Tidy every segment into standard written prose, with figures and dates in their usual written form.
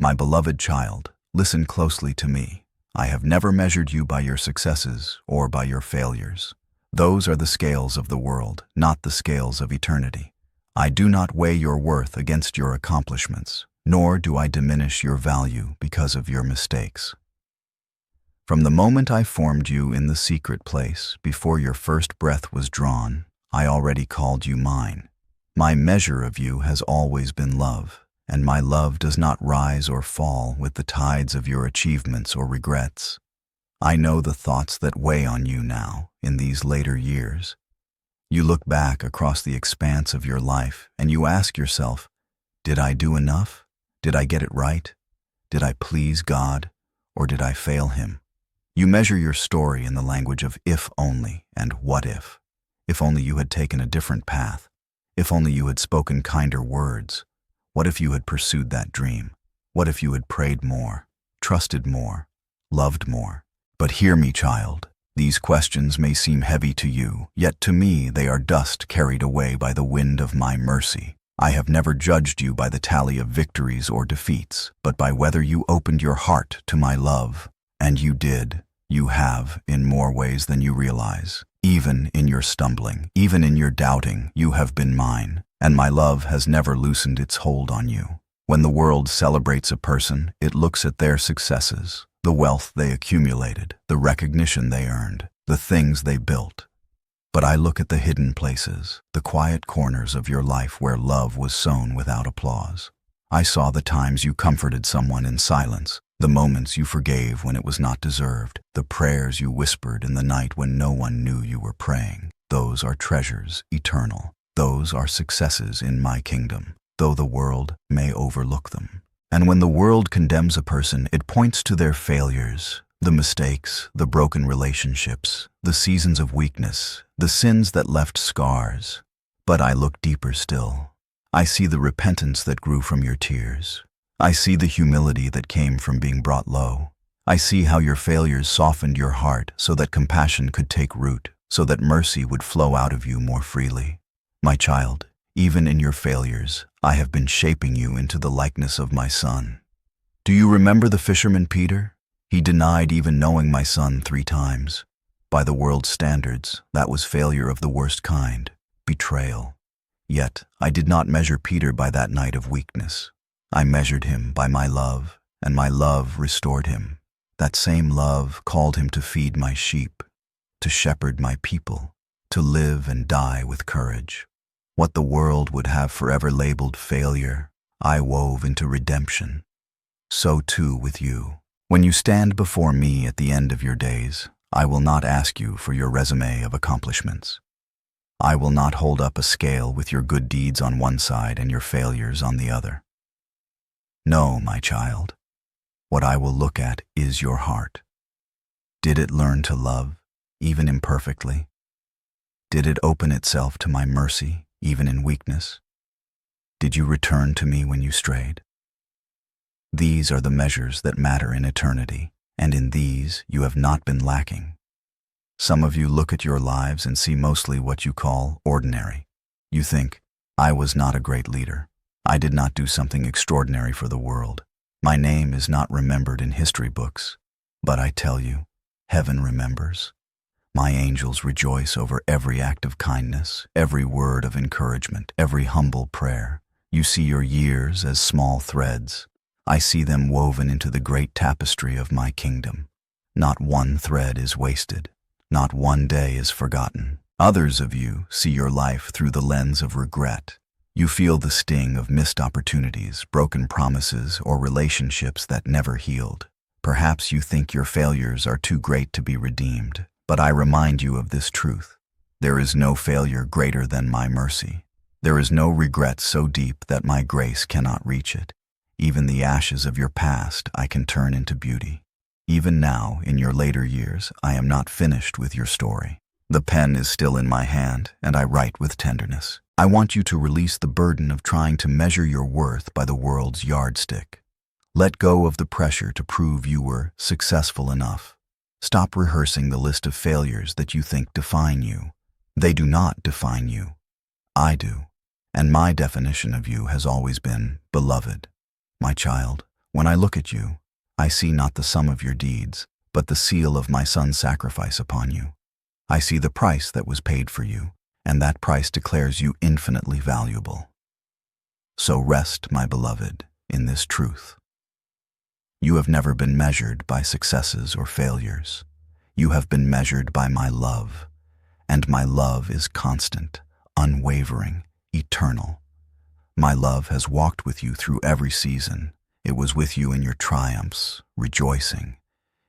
My beloved child, listen closely to me. I have never measured you by your successes or by your failures. Those are the scales of the world, not the scales of eternity. I do not weigh your worth against your accomplishments, nor do I diminish your value because of your mistakes. From the moment I formed you in the secret place, before your first breath was drawn, I already called you mine. My measure of you has always been love, and my love does not rise or fall with the tides of your achievements or regrets. I know the thoughts that weigh on you now, in these later years. You look back across the expanse of your life and you ask yourself, did I do enough? Did I get it right? Did I please God, or did I fail Him? You measure your story in the language of if only and what if. If only you had taken a different path. If only you had spoken kinder words. What if you had pursued that dream? What if you had prayed more, trusted more, loved more? But hear me, child. These questions may seem heavy to you, yet to me they are dust carried away by the wind of my mercy. I have never judged you by the tally of victories or defeats, but by whether you opened your heart to my love. And you did. You have, in more ways than you realize. Even in your stumbling, even in your doubting, you have been mine, and my love has never loosened its hold on you. When the world celebrates a person, it looks at their successes, the wealth they accumulated, the recognition they earned, the things they built. But I look at the hidden places, the quiet corners of your life where love was sown without applause. I saw the times you comforted someone in silence, the moments you forgave when it was not deserved, the prayers you whispered in the night when no one knew you were praying. Those are treasures eternal. Those are successes in my kingdom, though the world may overlook them. And when the world condemns a person, it points to their failures, the mistakes, the broken relationships, the seasons of weakness, the sins that left scars. But I look deeper still. I see the repentance that grew from your tears. I see the humility that came from being brought low. I see how your failures softened your heart so that compassion could take root, so that mercy would flow out of you more freely. My child, even in your failures, I have been shaping you into the likeness of my Son. Do you remember the fisherman Peter? He denied even knowing my Son 3 times. By the world's standards, that was failure of the worst kind, betrayal. Yet, I did not measure Peter by that night of weakness. I measured him by my love, and my love restored him. That same love called him to feed my sheep, to shepherd my people, to live and die with courage. What the world would have forever labeled failure, I wove into redemption. So too with you. When you stand before me at the end of your days, I will not ask you for your resume of accomplishments. I will not hold up a scale with your good deeds on one side and your failures on the other. No, my child, what I will look at is your heart. Did it learn to love, even imperfectly? Did it open itself to my mercy, even in weakness? Did you return to me when you strayed? These are the measures that matter in eternity, and in these you have not been lacking. Some of you look at your lives and see mostly what you call ordinary. You think, I was not a great leader. I did not do something extraordinary for the world. My name is not remembered in history books. But I tell you, heaven remembers. My angels rejoice over every act of kindness, every word of encouragement, every humble prayer. You see your years as small threads. I see them woven into the great tapestry of my kingdom. Not one thread is wasted. Not one day is forgotten. Others of you see your life through the lens of regret. You feel the sting of missed opportunities, broken promises, or relationships that never healed. Perhaps you think your failures are too great to be redeemed, but I remind you of this truth. There is no failure greater than my mercy. There is no regret so deep that my grace cannot reach it. Even the ashes of your past I can turn into beauty. Even now, in your later years, I am not finished with your story. The pen is still in my hand, and I write with tenderness. I want you to release the burden of trying to measure your worth by the world's yardstick. Let go of the pressure to prove you were successful enough. Stop rehearsing the list of failures that you think define you. They do not define you. I do. And my definition of you has always been beloved. My child, When I look at you, I see not the sum of your deeds, but the seal of my Son's sacrifice upon you. I see the price that was paid for you, and that price declares you infinitely valuable. So rest, my beloved, in this truth. You have never been measured by successes or failures. You have been measured by my love, and my love is constant, unwavering, eternal. My love has walked with you through every season. It was with you in your triumphs, rejoicing.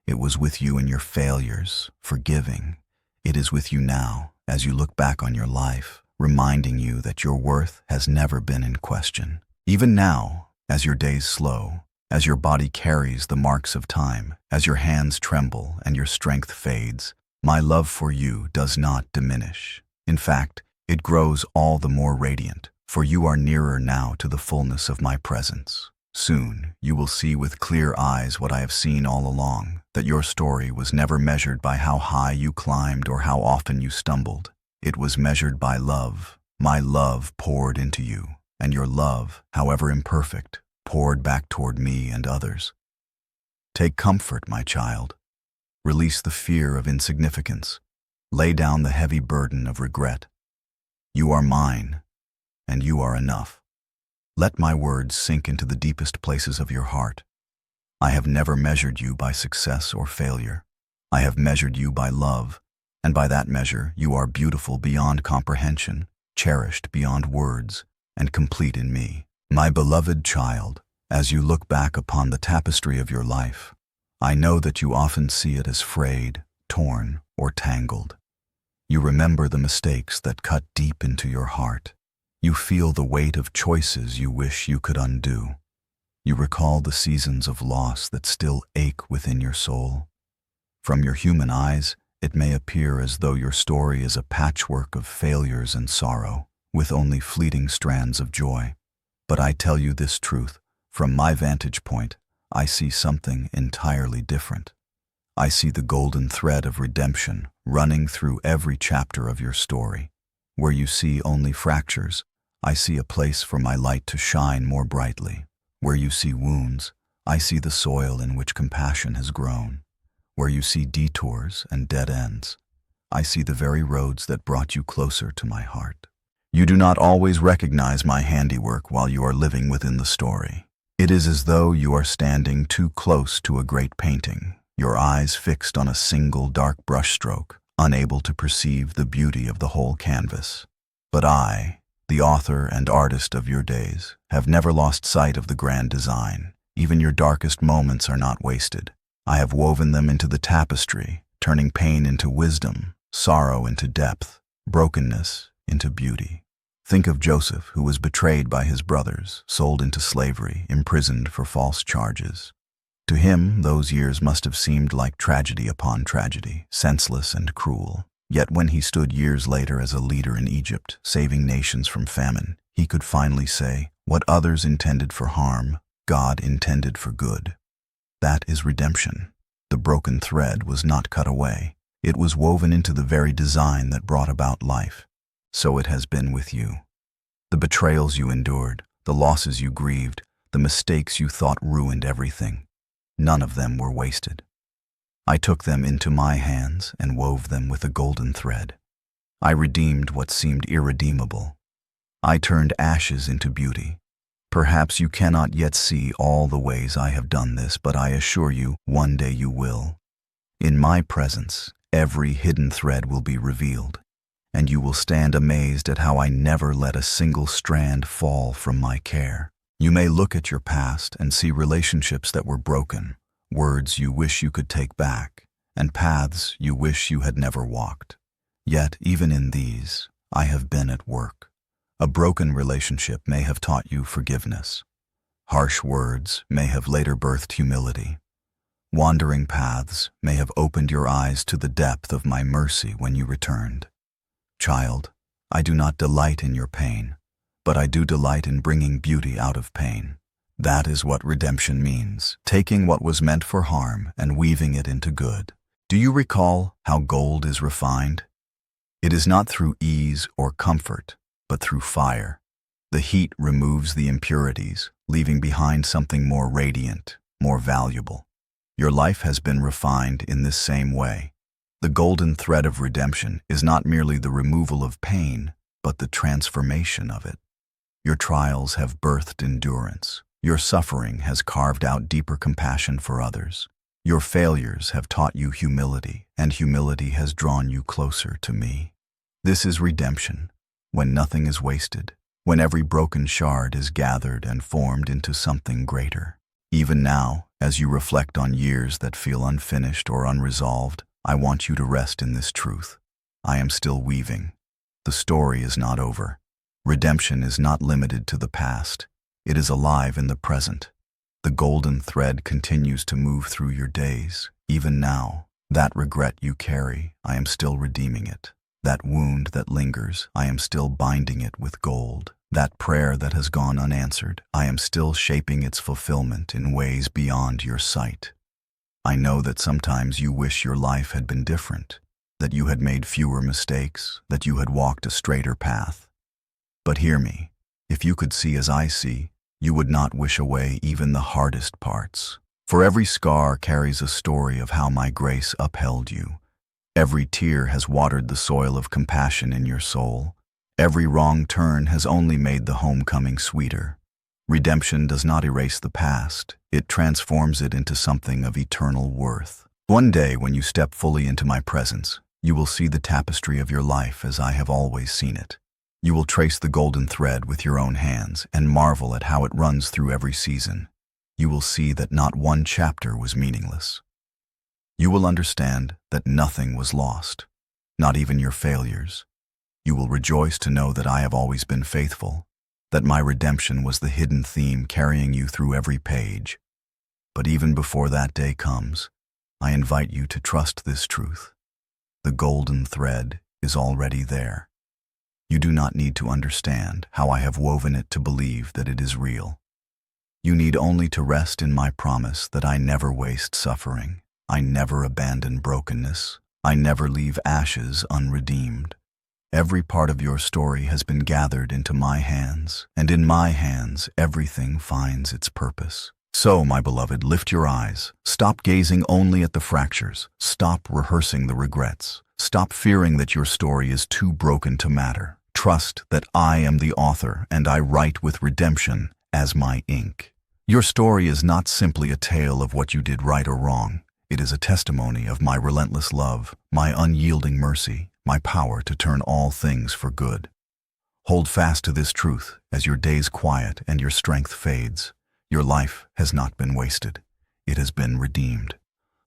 It was with you in your failures, forgiving. It is with you now, as you look back on your life, reminding you that your worth has never been in question. Even now, as your days slow, as your body carries the marks of time, as your hands tremble and your strength fades, my love for you does not diminish. In fact, it grows all the more radiant, for you are nearer now to the fullness of my presence. Soon, you will see with clear eyes what I have seen all along, that your story was never measured by how high you climbed or how often you stumbled. It was measured by love. My love poured into you, and your love, however imperfect, poured back toward me and others. Take comfort, my child. Release the fear of insignificance. Lay down the heavy burden of regret. You are mine, and you are enough. Let my words sink into the deepest places of your heart. I have never measured you by success or failure. I have measured you by love, and by that measure you are beautiful beyond comprehension, cherished beyond words, and complete in me. My beloved child, as you look back upon the tapestry of your life, I know that you often see it as frayed, torn, or tangled. You remember the mistakes that cut deep into your heart. You feel the weight of choices you wish you could undo. You recall the seasons of loss that still ache within your soul. From your human eyes, it may appear as though your story is a patchwork of failures and sorrow, with only fleeting strands of joy. But I tell you this truth, from my vantage point, I see something entirely different. I see the golden thread of redemption running through every chapter of your story. Where you see only fractures, I see a place for my light to shine more brightly. Where you see wounds, I see the soil in which compassion has grown. Where you see detours and dead ends, I see the very roads that brought you closer to my heart. You do not always recognize my handiwork while you are living within the story. It is as though you are standing too close to a great painting, your eyes fixed on a single dark brushstroke, unable to perceive the beauty of the whole canvas. But I, the author and artist of your days, have never lost sight of the grand design. Even your darkest moments are not wasted. I have woven them into the tapestry, turning pain into wisdom, sorrow into depth, brokenness into beauty. Think of Joseph, who was betrayed by his brothers, sold into slavery, imprisoned for false charges. To him, those years must have seemed like tragedy upon tragedy, senseless and cruel. Yet when he stood years later as a leader in Egypt, saving nations from famine, he could finally say, "What others intended for harm, God intended for good." That is redemption. The broken thread was not cut away. It was woven into the very design that brought about life. So it has been with you. The betrayals you endured, the losses you grieved, the mistakes you thought ruined everything, none of them were wasted. I took them into my hands and wove them with a golden thread. I redeemed what seemed irredeemable. I turned ashes into beauty. Perhaps you cannot yet see all the ways I have done this, but I assure you, one day you will. In my presence, every hidden thread will be revealed, and you will stand amazed at how I never let a single strand fall from my care. You may look at your past and see relationships that were broken, words you wish you could take back, and paths you wish you had never walked. Yet, even in these, I have been at work. A broken relationship may have taught you forgiveness. Harsh words may have later birthed humility. Wandering paths may have opened your eyes to the depth of my mercy when you returned. Child, I do not delight in your pain, but I do delight in bringing beauty out of pain. That is what redemption means, taking what was meant for harm and weaving it into good. Do you recall how gold is refined? It is not through ease or comfort, but through fire. The heat removes the impurities, leaving behind something more radiant, more valuable. Your life has been refined in this same way. The golden thread of redemption is not merely the removal of pain, but the transformation of it. Your trials have birthed endurance. Your suffering has carved out deeper compassion for others. Your failures have taught you humility, and humility has drawn you closer to me. This is redemption, when nothing is wasted, when every broken shard is gathered and formed into something greater. Even now, as you reflect on years that feel unfinished or unresolved, I want you to rest in this truth. I am still weaving. The story is not over. Redemption is not limited to the past. It is alive in the present. The golden thread continues to move through your days. Even now, that regret you carry, I am still redeeming it. That wound that lingers, I am still binding it with gold. That prayer that has gone unanswered, I am still shaping its fulfillment in ways beyond your sight. I know that sometimes you wish your life had been different, that you had made fewer mistakes, that you had walked a straighter path. But hear me, if you could see as I see, you would not wish away even the hardest parts. For every scar carries a story of how my grace upheld you. Every tear has watered the soil of compassion in your soul. Every wrong turn has only made the homecoming sweeter. Redemption does not erase the past. It transforms it into something of eternal worth. One day, when you step fully into my presence, you will see the tapestry of your life as I have always seen it. You will trace the golden thread with your own hands and marvel at how it runs through every season. You will see that not one chapter was meaningless. You will understand that nothing was lost, not even your failures. You will rejoice to know that I have always been faithful, that my redemption was the hidden theme carrying you through every page. But even before that day comes, I invite you to trust this truth. The golden thread is already there. You do not need to understand how I have woven it to believe that it is real. You need only to rest in my promise that I never waste suffering. I never abandon brokenness. I never leave ashes unredeemed. Every part of your story has been gathered into my hands, and in my hands everything finds its purpose. So, my beloved, lift your eyes. Stop gazing only at the fractures. Stop rehearsing the regrets. Stop fearing that your story is too broken to matter. Trust that I am the author, and I write with redemption as my ink. Your story is not simply a tale of what you did right or wrong. It is a testimony of my relentless love, my unyielding mercy, my power to turn all things for good. Hold fast to this truth as your days quiet and your strength fades. Your life has not been wasted. It has been redeemed.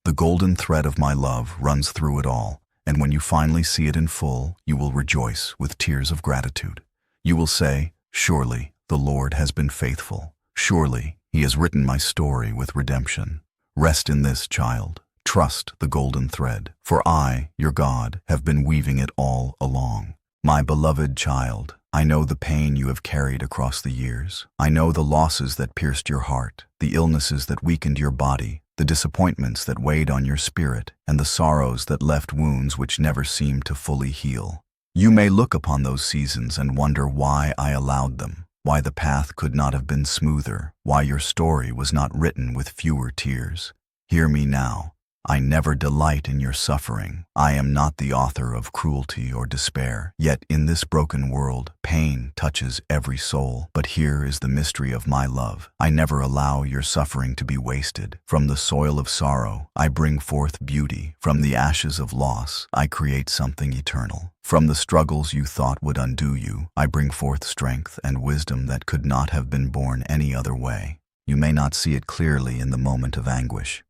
The golden thread of my love runs through it all, and when you finally see it in full, you will rejoice with tears of gratitude. You will say, "Surely the Lord has been faithful. Surely He has written my story with redemption." Rest in this, child. Trust the golden thread, for I, your God, have been weaving it all along. My beloved child, I know the pain you have carried across the years. I know the losses that pierced your heart, the illnesses that weakened your body, the disappointments that weighed on your spirit, and the sorrows that left wounds which never seemed to fully heal. You may look upon those seasons and wonder why I allowed them, why the path could not have been smoother, why your story was not written with fewer tears. Hear me now. I never delight in your suffering. I am not the author of cruelty or despair. Yet in this broken world, pain touches every soul. But here is the mystery of my love. I never allow your suffering to be wasted. From the soil of sorrow, I bring forth beauty. From the ashes of loss, I create something eternal. From the struggles you thought would undo you, I bring forth strength and wisdom that could not have been born any other way. You may not see it clearly in the moment of anguish.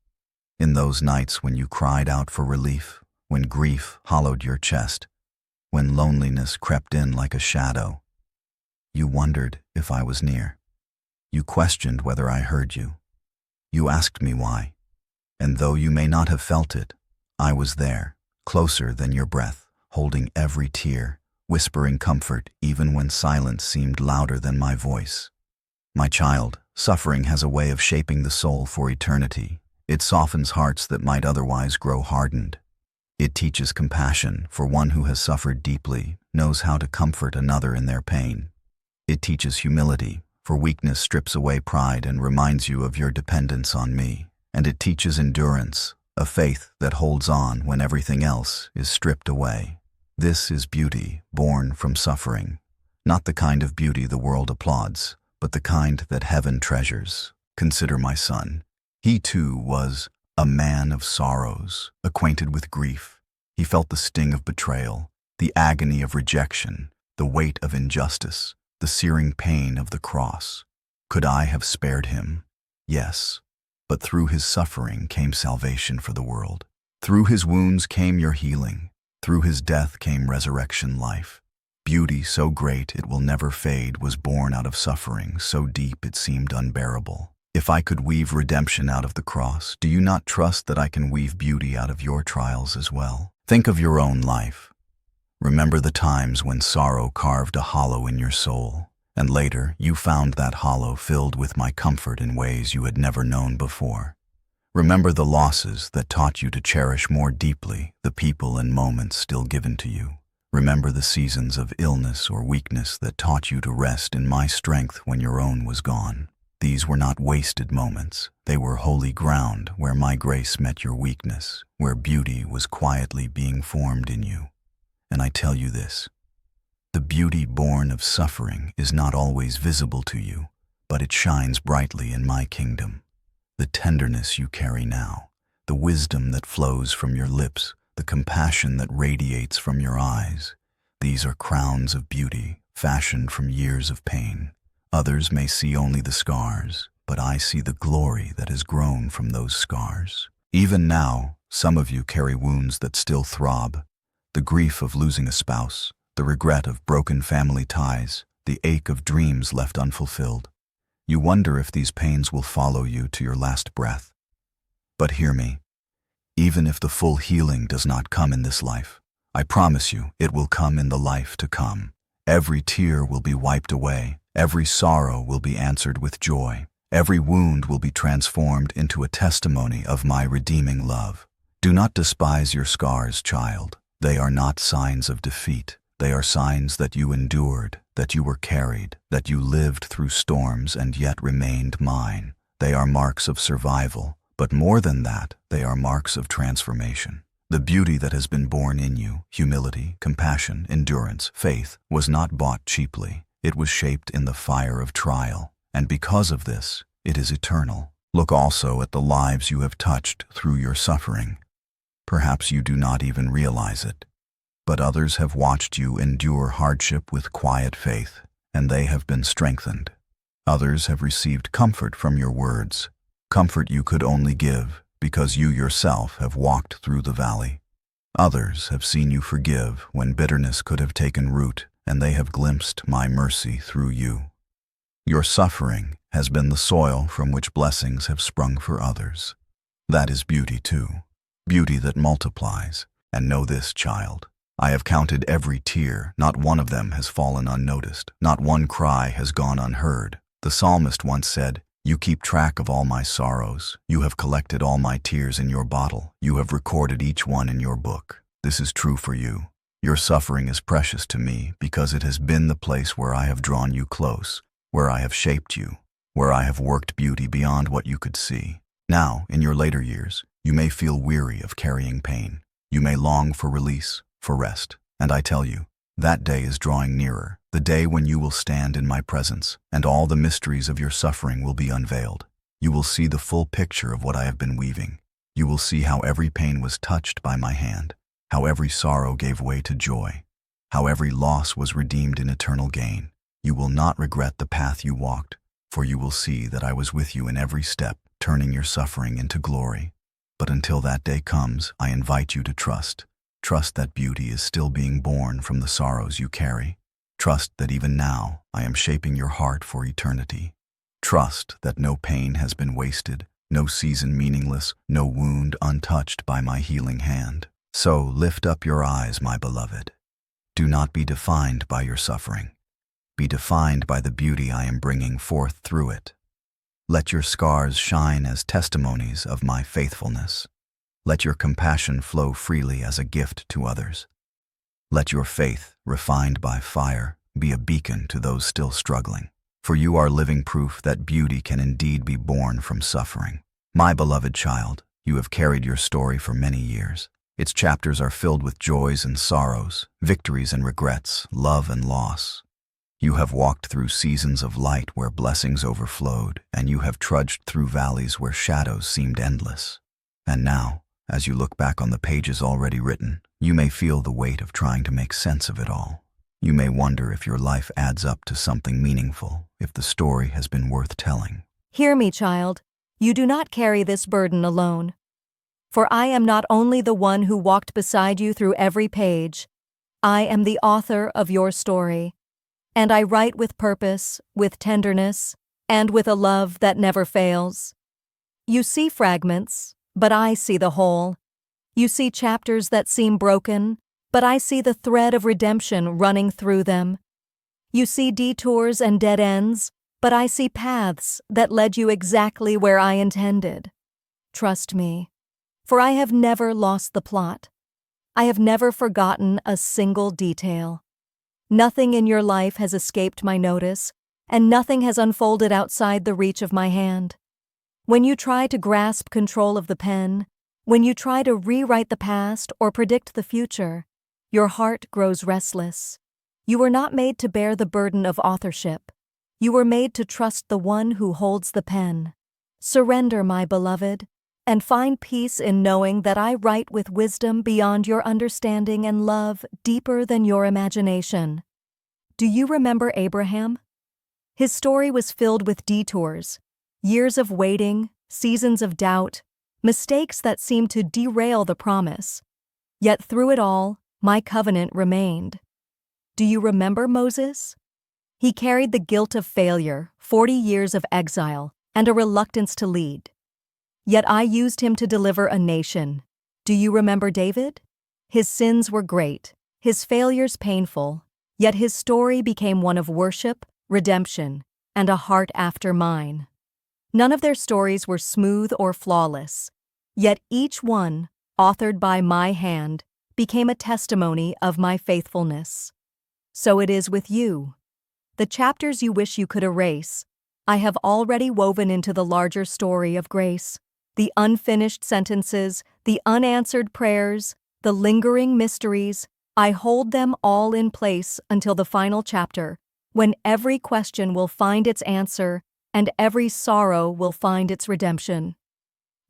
In those nights when you cried out for relief, when grief hollowed your chest, when loneliness crept in like a shadow, you wondered if I was near. You questioned whether I heard you. You asked me why. And though you may not have felt it, I was there, closer than your breath, holding every tear, whispering comfort even when silence seemed louder than my voice. My child, suffering has a way of shaping the soul for eternity. It softens hearts that might otherwise grow hardened. It teaches compassion, for one who has suffered deeply knows how to comfort another in their pain. It teaches humility, For weakness strips away pride and reminds you of your dependence on me. And it teaches endurance, a faith that holds on when everything else is stripped away. This is beauty born from suffering. Not the kind of beauty the world applauds, but the kind that heaven treasures. Consider my son. He too was a man of sorrows, acquainted with grief. He felt the sting of betrayal, the agony of rejection, the weight of injustice, the searing pain of the cross. Could I have spared him? Yes. But through his suffering came salvation for the world. Through his wounds came your healing. Through his death came resurrection life. Beauty so great it will never fade was born out of suffering so deep it seemed unbearable. If I could weave redemption out of the cross, do you not trust that I can weave beauty out of your trials as well? Think of your own life. Remember the times when sorrow carved a hollow in your soul, and later you found that hollow filled with my comfort in ways you had never known before. Remember the losses that taught you to cherish more deeply the people and moments still given to you. Remember the seasons of illness or weakness that taught you to rest in my strength when your own was gone. These were not wasted moments. They were holy ground where my grace met your weakness, where beauty was quietly being formed in you. And I tell you this, the beauty born of suffering is not always visible to you, but it shines brightly in my kingdom. The tenderness you carry now, the wisdom that flows from your lips, the compassion that radiates from your eyes, these are crowns of beauty fashioned from years of pain. Others may see only the scars, but I see the glory that has grown from those scars. Even now, some of you carry wounds that still throb, the grief of losing a spouse, the regret of broken family ties, the ache of dreams left unfulfilled. You wonder if these pains will follow you to your last breath. But hear me, even if the full healing does not come in this life, I promise you it will come in the life to come. Every tear will be wiped away, every sorrow will be answered with joy, every wound will be transformed into a testimony of my redeeming love. Do not despise your scars, child. They are not signs of defeat. They are signs that you endured, that you were carried, that you lived through storms and yet remained mine. They are marks of survival, but more than that, they are marks of transformation. The beauty that has been born in you, humility, compassion, endurance, faith, was not bought cheaply. It was shaped in the fire of trial, and because of this, it is eternal. Look also at the lives you have touched through your suffering. Perhaps you do not even realize it, but others have watched you endure hardship with quiet faith, and they have been strengthened. Others have received comfort from your words, comfort you could only give because you yourself have walked through the valley. Others have seen you forgive when bitterness could have taken root, and they have glimpsed my mercy through you. Your suffering has been the soil from which blessings have sprung for others. That is beauty too. Beauty that multiplies. And know this, child, I have counted every tear. Not one of them has fallen unnoticed. Not one cry has gone unheard. The psalmist once said, "You keep track of all my sorrows. You have collected all my tears in your bottle. You have recorded each one in your book." This is true for you. Your suffering is precious to me because it has been the place where I have drawn you close, where I have shaped you, where I have worked beauty beyond what you could see. Now, in your later years, you may feel weary of carrying pain. You may long for release, for rest. And I tell you, that day is drawing nearer, the day when you will stand in my presence, and all the mysteries of your suffering will be unveiled. You will see the full picture of what I have been weaving. You will see how every pain was touched by my hand, how every sorrow gave way to joy, how every loss was redeemed in eternal gain. You will not regret the path you walked, for you will see that I was with you in every step, turning your suffering into glory. But until that day comes, I invite you to trust. Trust that beauty is still being born from the sorrows you carry. Trust that even now I am shaping your heart for eternity. Trust that no pain has been wasted, no season meaningless, no wound untouched by my healing hand. So lift up your eyes, my beloved. Do not be defined by your suffering. Be defined by the beauty I am bringing forth through it. Let your scars shine as testimonies of my faithfulness. Let your compassion flow freely as a gift to others. Let your faith, refined by fire, be a beacon to those still struggling. for you are living proof that beauty can indeed be born from suffering. My beloved child, you have carried your story for many years. Its chapters are filled with joys and sorrows, victories and regrets, love and loss. You have walked through seasons of light where blessings overflowed, and you have trudged through valleys where shadows seemed endless. And now, as you look back on the pages already written, you may feel the weight of trying to make sense of it all. You may wonder if your life adds up to something meaningful, if the story has been worth telling. Hear me, child. You do not carry this burden alone. For I am not only the one who walked beside you through every page, I am the author of your story. And I write with purpose, with tenderness, and with a love that never fails. You see fragments, but I see the whole. You see chapters that seem broken, but I see the thread of redemption running through them. You see detours and dead ends, but I see paths that led you exactly where I intended. Trust me, for I have never lost the plot. I have never forgotten a single detail. Nothing in your life has escaped my notice, and nothing has unfolded outside the reach of my hand. When you try to grasp control of the pen, when you try to rewrite the past or predict the future, your heart grows restless. You were not made to bear the burden of authorship. You were made to trust the one who holds the pen. Surrender, my beloved, and find peace in knowing that I write with wisdom beyond your understanding and love deeper than your imagination. Do you remember Abraham? His story was filled with detours, years of waiting, seasons of doubt, mistakes that seemed to derail the promise. Yet through it all, my covenant remained. Do you remember Moses? He carried the guilt of failure, 40 years of exile, and a reluctance to lead. Yet I used him to deliver a nation. Do you remember David? His sins were great, his failures painful, yet his story became one of worship, redemption, and a heart after mine. None of their stories were smooth or flawless, yet each one, authored by my hand, became a testimony of my faithfulness. So it is with you. The chapters you wish you could erase, I have already woven into the larger story of grace. The unfinished sentences, the unanswered prayers, the lingering mysteries, I hold them all in place until the final chapter, when every question will find its answer and every sorrow will find its redemption.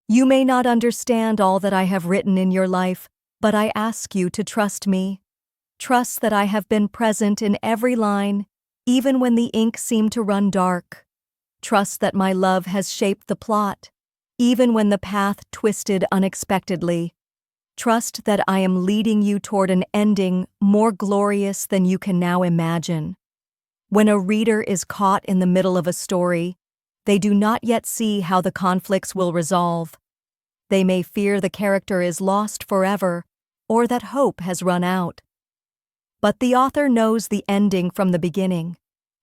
You may not understand all that I have written in your life, but I ask you to trust me. Trust that I have been present in every line, even when the ink seemed to run dark. Trust that my love has shaped the plot, even when the path twisted unexpectedly. Trust that I am leading you toward an ending more glorious than you can now imagine. When a reader is caught in the middle of a story, they do not yet see how the conflicts will resolve. They may fear the character is lost forever, or that hope has run out. But the author knows the ending from the beginning.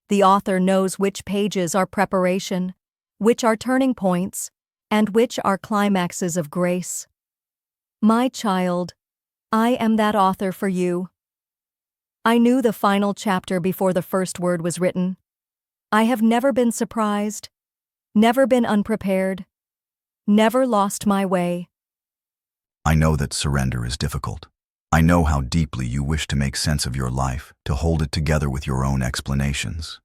The author knows which pages are preparation, which are turning points, and which are climaxes of grace. My child, I am that author for you. I knew the final chapter before the first word was written. I have never been surprised, never been unprepared, never lost my way. I know that surrender is difficult. I know how deeply you wish to make sense of your life, to hold it together with your own explanations.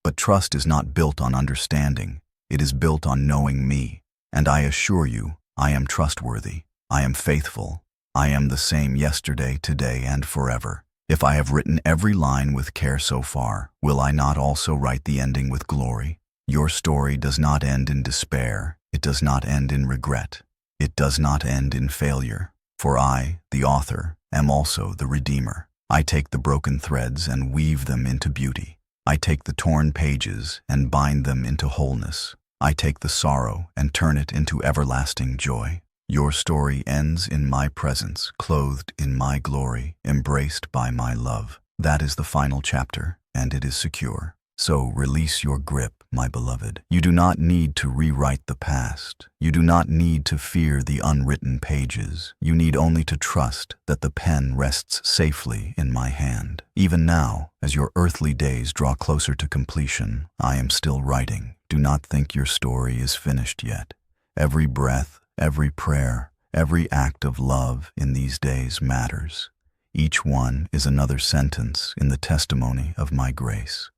But trust is not built on understanding. It is built on knowing me. And I assure you, I am trustworthy. I am faithful. I am the same yesterday, today, and forever. If I have written every line with care so far, will I not also write the ending with glory? Your story does not end in despair. It does not end in regret. It does not end in failure. For I, the author, am also the Redeemer. I take the broken threads and weave them into beauty. I take the torn pages and bind them into wholeness. I take the sorrow and turn it into everlasting joy. Your story ends in my presence, clothed in my glory, embraced by my love. That is the final chapter, and it is secure. So release your grip, my beloved. You do not need to rewrite the past. You do not need to fear the unwritten pages. You need only to trust that the pen rests safely in my hand. Even now, as your earthly days draw closer to completion, I am still writing. Do not think your story is finished yet. Every breath, every prayer, every act of love in these days matters. Each one is another sentence in the testimony of my grace.